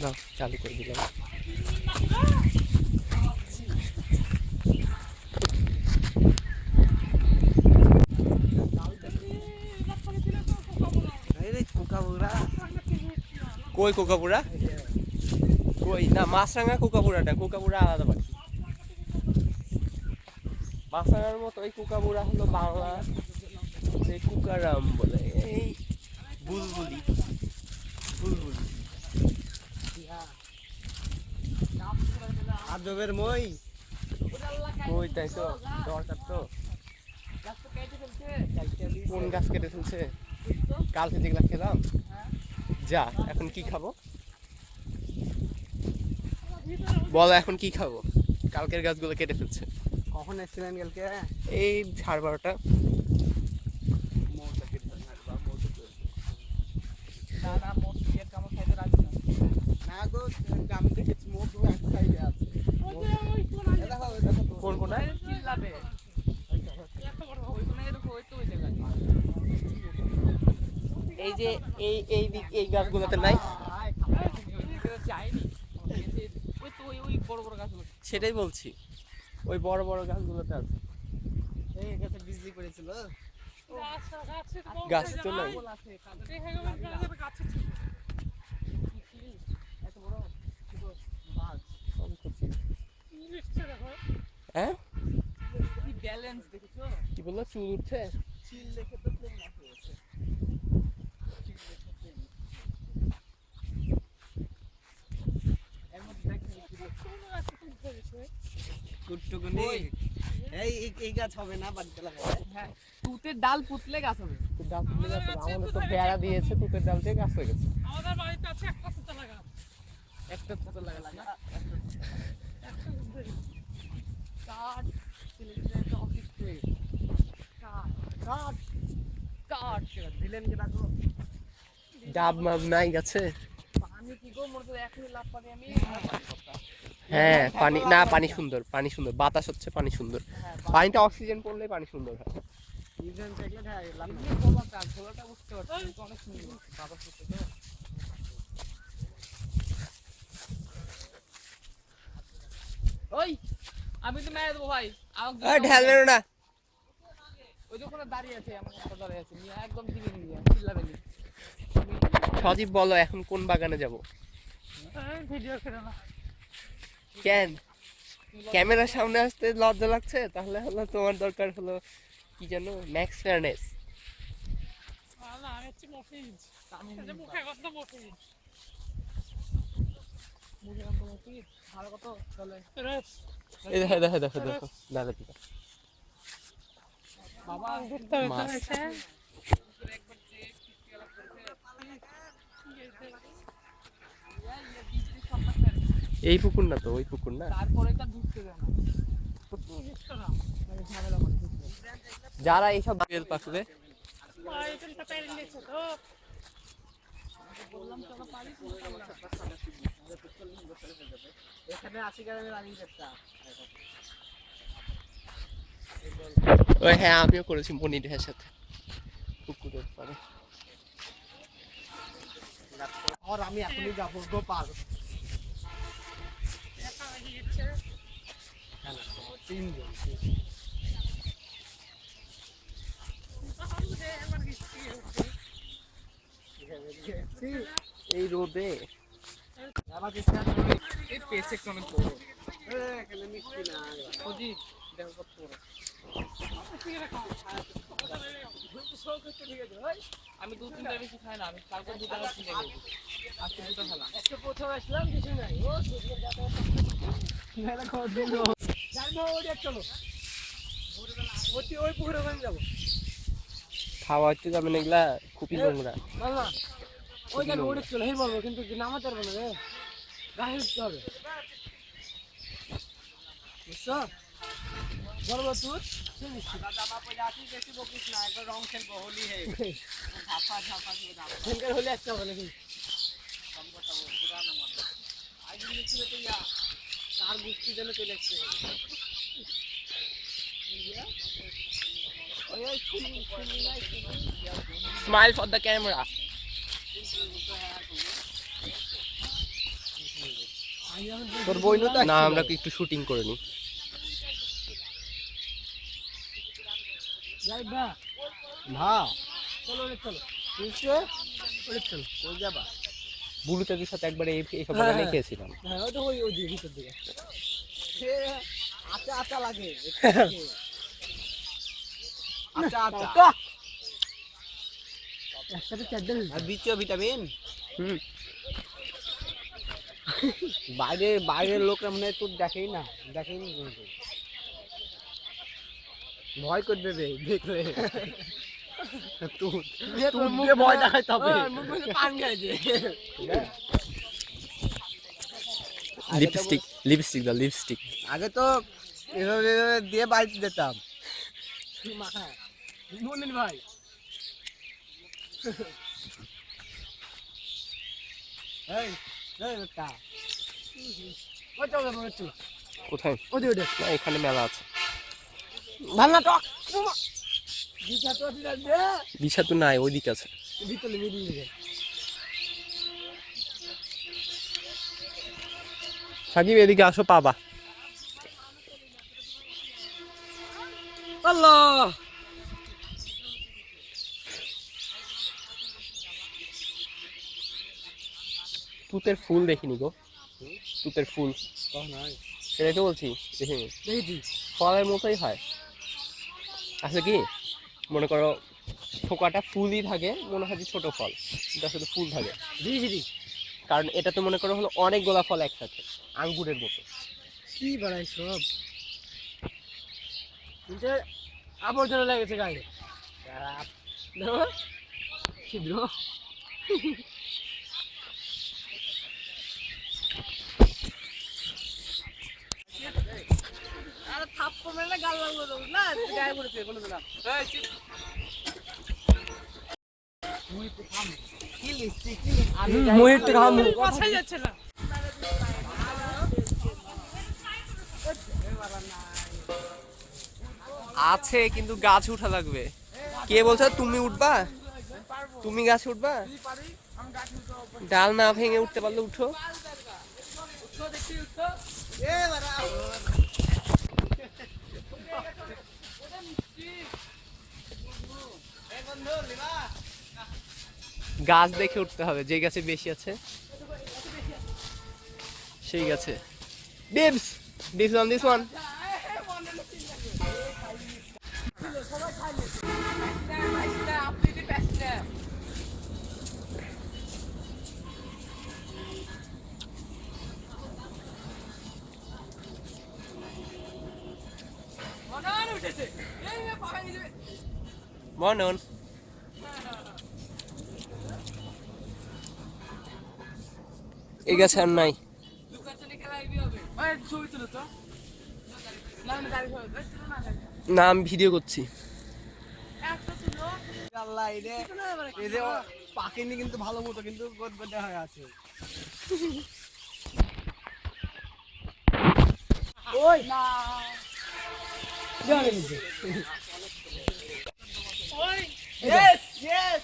না চালু করে দিলাম। কই কোকাপুরা? কই না মাছরাঙা কোকাপুরাটা, কোকাপুরা আলাদা পাখি। মাছরাঙার মতো ওই কোকাপুরা হলো বাংলা যে কুকারাম বলে। এই বুলবুলি বুলবুলি আজবের মই কই তাই তো দরকার তো। কোন গাছ কেটে ফেলছে? কালকে যেগুলা খেলাম যা। এখন কি খাবো বলো, এখন কি খাবো? কালকের গাছগুলো কেটে ফেলছে। কখন এসেছিলেন কালকে? এই 12:30। কোন কোনায়? এই যে এই দিক এই গাছগুলোতে নাই। সেটাই বলছি, ওই বড় বড় গাছগুলোতে আছে। এই গাছে বিজলি পড়েছিল। গাছ তো নাই। হ্যাঁ কি বললো? চুল উঠছে? চিল দেখে তো প্লেন আছে। কুট্টুকুনি এই গাছ হবে না, বাড়িতে লাগাবে। হ্যাঁ, তুতের ডাল পুতলে গাছ হবে। ডাল তুলে গাছ হবে। আমাদের তো বেড়া দিয়েছে, তুতের ডাল দিয়ে গাছ হয়ে গেছে। আমাদের বাড়িতে আছে একটা তুতে লাগা। একটা তো লাগা কাঠ ছেলেদের একটা অফিস থেকে কাঠ কাঠ দিলেন কি রাখো? ডাব মাব নাই গাছে? পানি কি গো মনে তো এখনই লাভ পানি আমি। হ্যাঁ পানি না, পানি সুন্দর, পানি সুন্দর, বাতাস হচ্ছে, পানি সুন্দর। পানিটা অক্সিজেন পড়লে পানি সুন্দর হয়। ইজেন দেখলে খাই লাভ না। এমনি গোলাটা গোলাটা বুঝতে পারছি কিন্তু অনেক সুন্দর বাবা করতে তো। ওই আমি তো মেরে দেবো ভাই। আমাকে ঢেল মেরো না। ওই যে ওখানে দাঁড়িয়ে আছে, আমার একটা দাঁড়িয়ে আছে, নিয়ে একদম দিকে নিয়ে চিল্লাবে নি। সজীব বলো এখন কোন বাগানে যাব? ভিডিও করে না কেন ক্যামেরার সামনে আসতে লজ্জা লাগছে? তাহলে হলো তোমার দরকার হলো কি জানো, ম্যাক্স ফেয়ারনেস। না আমি হচ্ছে মফিজ। আমি মুখে কথা মফিজ। মুখে কথা মফিজ ভালো কত চলে। এই দেখো দেখো দেখো দেখো দাদা দিদা বাবা মাছ। এই পুকুর না তো, ওই পুকুর না। তারপরে তা ঢুকতে দেয় না। ঝামেলা করে যারা এইসব বেল পাকবে এখানে 80 গ্রামের রানিং একটা। ওই হ্যাঁ আমিও করেছি মনিরের সাথে পুকুরের পাড়ে। আর আমি এখনই যাবো গো পার। এই রোদে এই পেছে অনেক বড়। এখানে মিষ্টি না ওজি দেখো কত বড়। আমি 2-3টা বেশি খাই না, আমি কালকে 2 টাকা কিনে নেব। আজকে 2টা খেলাম। একটা প্রথম আসলাম কিছু নাই। ও মেলা খাওয়া দিল যাইবো ওই চলো ওই পুকুরে ওখানে যাবো। খাওয়া হচ্ছে যাবে না, এগুলা খুবই নোংরা। না না ওই যাবে ওই চলো হেই বলবো, কিন্তু নামাতে পারবো না রে, গায়ে উঠতে হবে বুঝছো? বলবো তুই জামা পরে আসিস, বেশি বকিস না, একবার রং খেলবো, হোলি হে ঝাপা ঝাপা হোলি একটা হবে নাকি কম কথা বল পুরানা মত আজ লিখলে তো ইয়া তার গুষ্টি যেন চলে আসছে। Smile for the camera. তোর বইনও তো না আমরা একটু শুটিং করে নিই। যাই বা না চলো রে চলো চলো কই যাবা? বুলুতের সাথে একবার এইসব বাগানে খেয়েছিলাম। হ্যাঁ ওই তো ওই দিকে ভিতর দিকে সে আটা আটা লাগে আটা আটা একসাথে চারজন আর দ্বিতীয় ভিটামিন হুম বাইরের লোকরা মনে হয় তোর দেখেই না ভয় করবে রে দেখলে তুই ভয় দেখাইতে হবে পান খাইছে লিপস্টিক দাও লিপস্টিক। আগে তো এভাবে দিয়ে বাড়িতে যেতাম মনির ভাই এই এই বেটা ওই তো বলছি কোথায়? ওদি ওদি না এখানে মেলা আছে। ভালো টক দিশা তো দিলা দে দিশা তো নাই, ওইদিকে আছে। ভিতরে মিডিয়ে সাকিব এদিকে আসো, পাবা। আল্লাহ তুতের ফুল দেখিনি গো, তুতের ফুল সেটাই তো বলছি। দেখেছি ফলের মতোই হয় আসলে কি, মনে করো থোকাটা ফুলই থাকে, মনে হয় যে ছোট ফল, কিন্তু আসলে ফুল থাকে। দিদি কারণ এটা তো মনে করো হলো অনেকগুলা ফল একসাথে, আঙ্গুরের মতো। কি বানাই সব কিন্তু আবর্জনা লেগেছে গায়ে ছিদ্র আরে থাপ্পড় মেরে গাল লাগলো তো না গায়ে পড়েছে কোনো না মহিরটা খামু কথাই যাচ্ছে না আছে কিন্তু গাছ উঠা লাগবে। কে বলছো তুমি উঠবা? তুমি গাছে উঠবা? ডাল না ভেঙে উঠতে পারলে উঠো। গাছ দেখে উঠতে হবে, যে গাছে বেশি আছে সেই গাছে। ডিপস দিস ওয়ান মনন। এই গাছে আর নাই। না আমি ভিডিও করছি। পাখিনি কিন্তু ভালো মতো কিন্তু গদগদে হয়ে আছে ওই না Yes, yes.